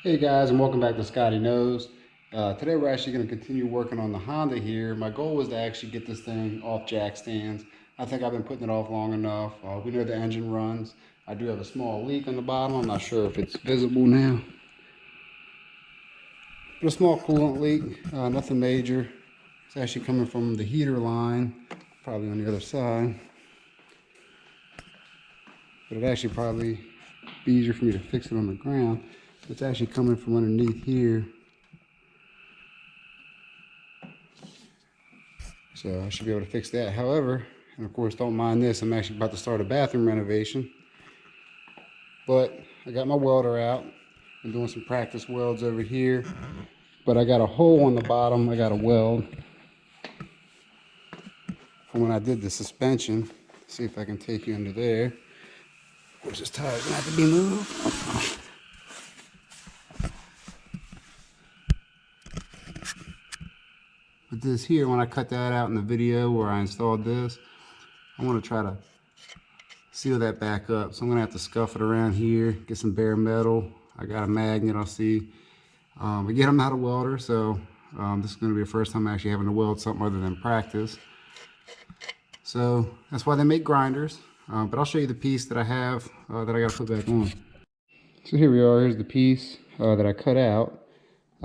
Hey guys, and welcome back to Scotty Knows. Today we're actually going to continue working on the Honda here. My goal was to actually get this thing off jack stands. I think I've been putting it off long enough. We know the engine runs. I do have a small leak on the bottom. I'm not sure if it's visible now. But a small coolant leak, nothing major. It's actually coming from the heater line, probably on the other side. But it'd actually probably be easier for me to fix it on the ground. It's actually coming from underneath here. So I should be able to fix that. However, and of course don't mind this, I'm actually about to start a bathroom renovation. But I got my welder out. I'm doing some practice welds over here. But I got a hole on the bottom. I got a weld from when I did the suspension. See if I can take you under there. Of course, this tire is gonna have to be moved. But this here, when I cut that out in the video where I installed this, I want to try to seal that back up. So I'm going to have to scuff it around here, get some bare metal. I got a magnet, I'll see. Again, I'm not a welder, so this is going to be the first time I'm actually having to weld something other than practice. So that's why they make grinders. But I'll show you the piece that I have that I got to put back on. So here we are, here's the piece that I cut out.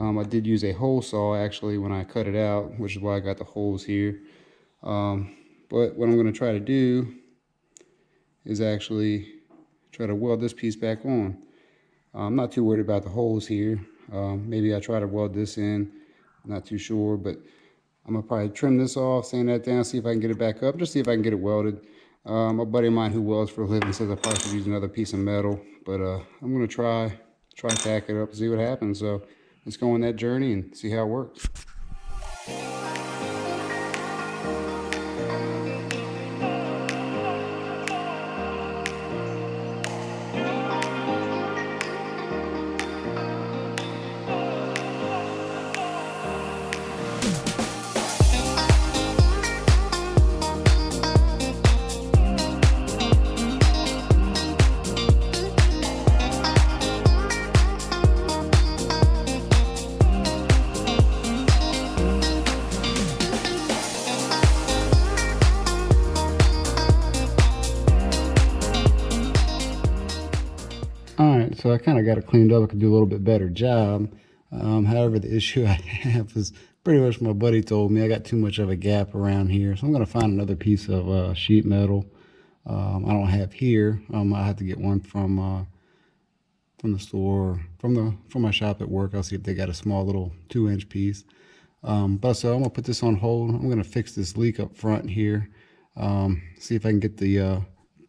I did use a hole saw actually when I cut it out, which is why I got the holes here. But what I'm going to try to do is actually try to weld this piece back on. I'm not too worried about the holes here. Maybe I try to weld this in, I'm not too sure, but I'm going to probably trim this off, sand that down, see if I can get it back up, just see if I can get it welded. A buddy of mine who welds for a living says I probably should use another piece of metal, but I'm going to try tack it up and see what happens. So let's go on that journey and see how it works. Alright, so I kind of got it cleaned up. I could do a little bit better job. However, the issue I have is pretty much my buddy told me I got too much of a gap around here. So I'm going to find another piece of sheet metal I don't have here. I have to get one from the store, from my shop at work. I'll see if they got a small little 2-inch piece. But so I'm going to put this on hold. I'm going to fix this leak up front here. See if I can get the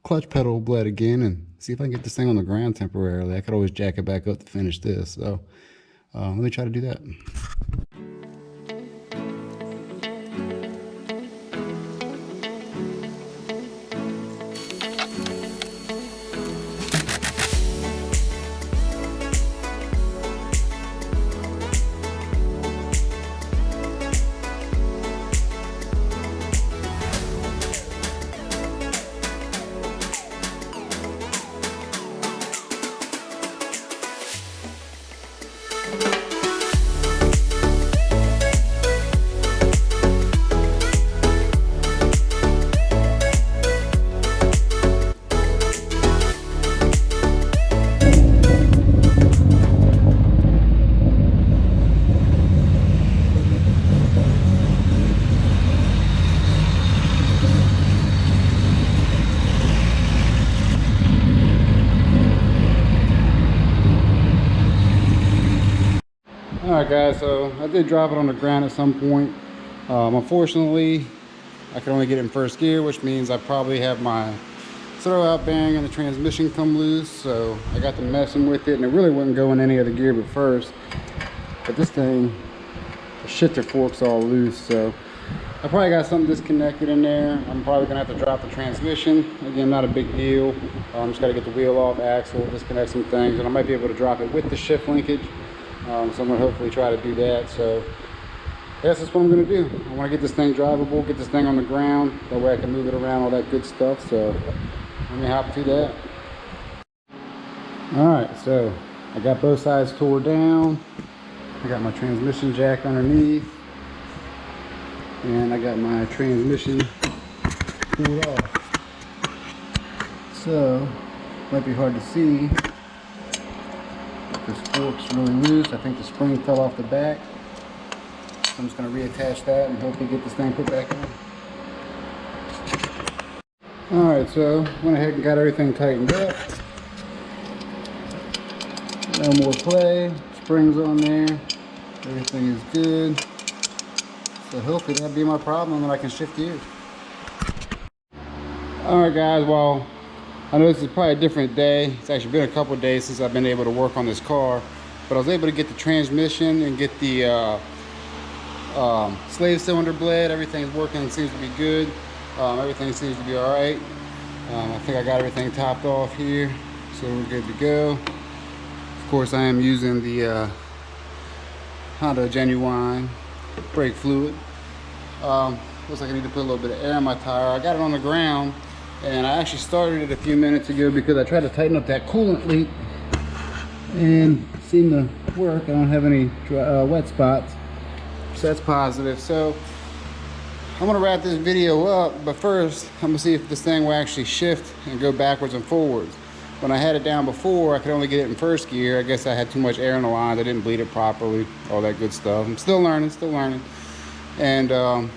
clutch pedal bled again and see if I can get this thing on the ground temporarily. I could always jack it back up to finish this. So let me try to do that. Alright guys, so I did drop it on the ground at some point. Unfortunately, I could only get it in first gear, which means I probably have my throwout bearing and the transmission come loose. So I got to messing with it, and it really wouldn't go in any other gear but first. But this thing, the shifter fork's all loose, so I probably got something disconnected in there. I'm probably gonna have to drop the transmission. Again, not a big deal. Just gotta get the wheel off, axle, disconnect some things, and I might be able to drop it with the shift linkage. So I'm going to hopefully try to do that. So I guess that's what I'm going to do. I want to get this thing drivable, get this thing on the ground. That way I can move it around, all that good stuff. So let me hop to that. Alright, so I got both sides tore down. I got my transmission jack underneath. And I got my transmission pulled off. So, might be hard to see. This fork's really loose. I think the spring fell off the back. So I'm just going to reattach that and hopefully get this thing put back on. Alright, so went ahead and got everything tightened up. No more play. Springs on there. Everything is good. So hopefully that'll be my problem and I can shift gears. Alright guys, well, I know this is probably a different day. It's actually been a couple of days since I've been able to work on this car. But I was able to get the transmission and get the slave cylinder blade. Everything's working and seems to be good. Everything seems to be alright. I think I got everything topped off here. So we're good to go. Of course I am using the Honda Genuine brake fluid. Looks like I need to put a little bit of air in my tire. I got it on the ground and I actually started it a few minutes ago because I tried to tighten up that coolant leak and it seemed to work. I don't have any wet spots, so that's positive. So I'm gonna wrap this video up, but first I'm gonna see if this thing will actually shift and go backwards and forwards. When I had it down before, I could only get it in first gear. I guess I had too much air in the lines. I didn't bleed it properly, all that good stuff. I'm still learning. And I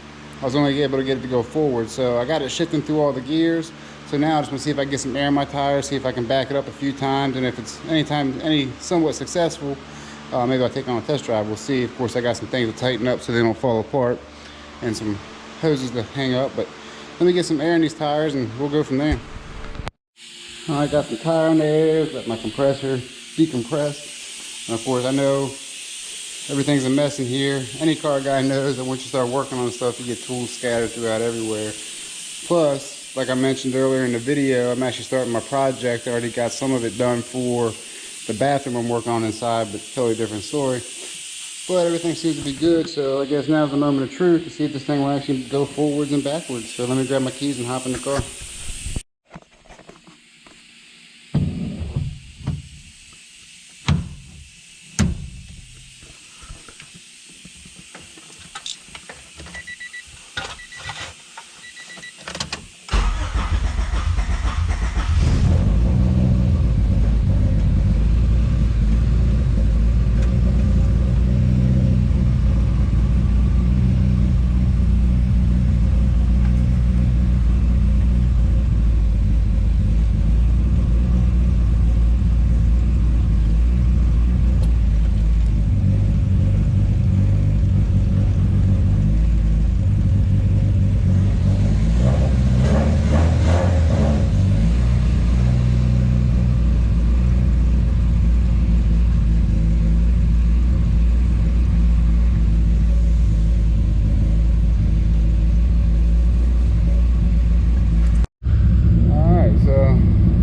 was only able to get it to go forward. So I got it shifting through all the gears. So now I just want to see if I can get some air in my tires, see if I can back it up a few times. And if it's any somewhat successful, maybe I'll take on a test drive. We'll see. Of course, I got some things to tighten up so they don't fall apart and some hoses to hang up. But let me get some air in these tires and we'll go from there. I got some tire in there, let my compressor decompress. And of course, I know everything's a mess in here. Any car guy knows that once you start working on stuff, you get tools scattered throughout everywhere. Plus, like I mentioned earlier in the video, I'm actually starting my project. I already got some of it done for the bathroom I'm working on inside, but totally different story. But everything seems to be good, so I guess now's the moment of truth to see if this thing will actually go forwards and backwards. So let me grab my keys and hop in the car.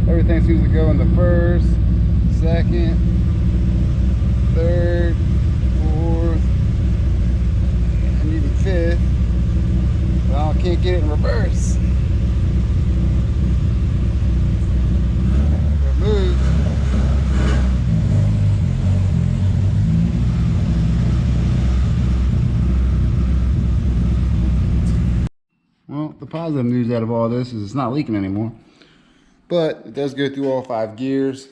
Everything seems to go in the first, second, third, fourth, and even fifth. Well, I can't get it in reverse. It moves. Well, the positive news out of all this is it's not leaking anymore. But it does go through all 5 gears.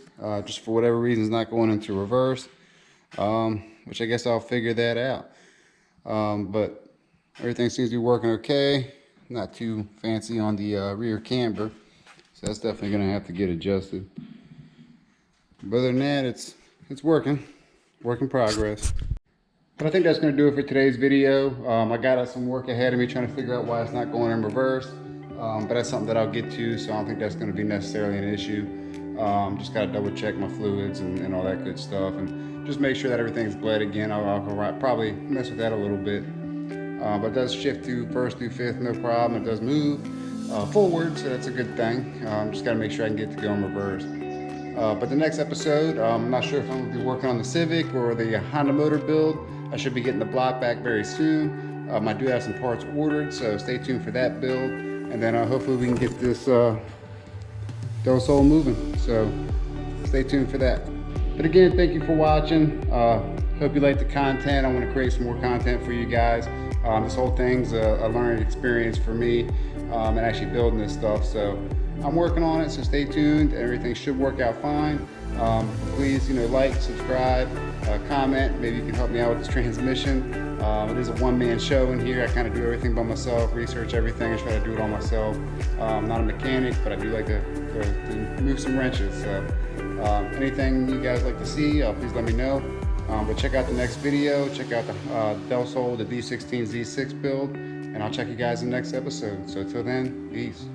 Just for whatever reason, it's not going into reverse. Which I guess I'll figure that out. But everything seems to be working okay. Not too fancy on the rear camber. So that's definitely going to have to get adjusted. But other than that, it's working. Work in progress. But I think that's going to do it for today's video. I got some work ahead of me trying to figure out why it's not going in reverse. But that's something that I'll get to, so I don't think that's going to be necessarily an issue. Just got to double check my fluids and all that good stuff, and just make sure that everything's bled again. I'll probably mess with that a little bit. But it does shift through first through fifth, no problem. It does move forward, so that's a good thing. Just got to make sure I can get to go in reverse. But the next episode, I'm not sure if I'm going to be working on the Civic or the Honda motor build. I should be getting the block back very soon. I do have some parts ordered, so stay tuned for that build. And then hopefully we can get this Del Sol moving. So stay tuned for that. But again, thank you for watching. Hope you like the content. I want to create some more content for you guys. This whole thing's a learning experience for me, and actually building this stuff. So I'm working on it, so stay tuned. Everything should work out fine. Please, like, subscribe, comment. Maybe you can help me out with this transmission. It is a one-man show in here. I kind of do everything by myself, research everything, and try to do it all myself. I'm not a mechanic, but I do like to move some wrenches. So anything you guys like to see, please let me know. But check out the next video. Check out the Del Sol, the D16 Z6 build, and I'll check you guys in the next episode. So till then, peace.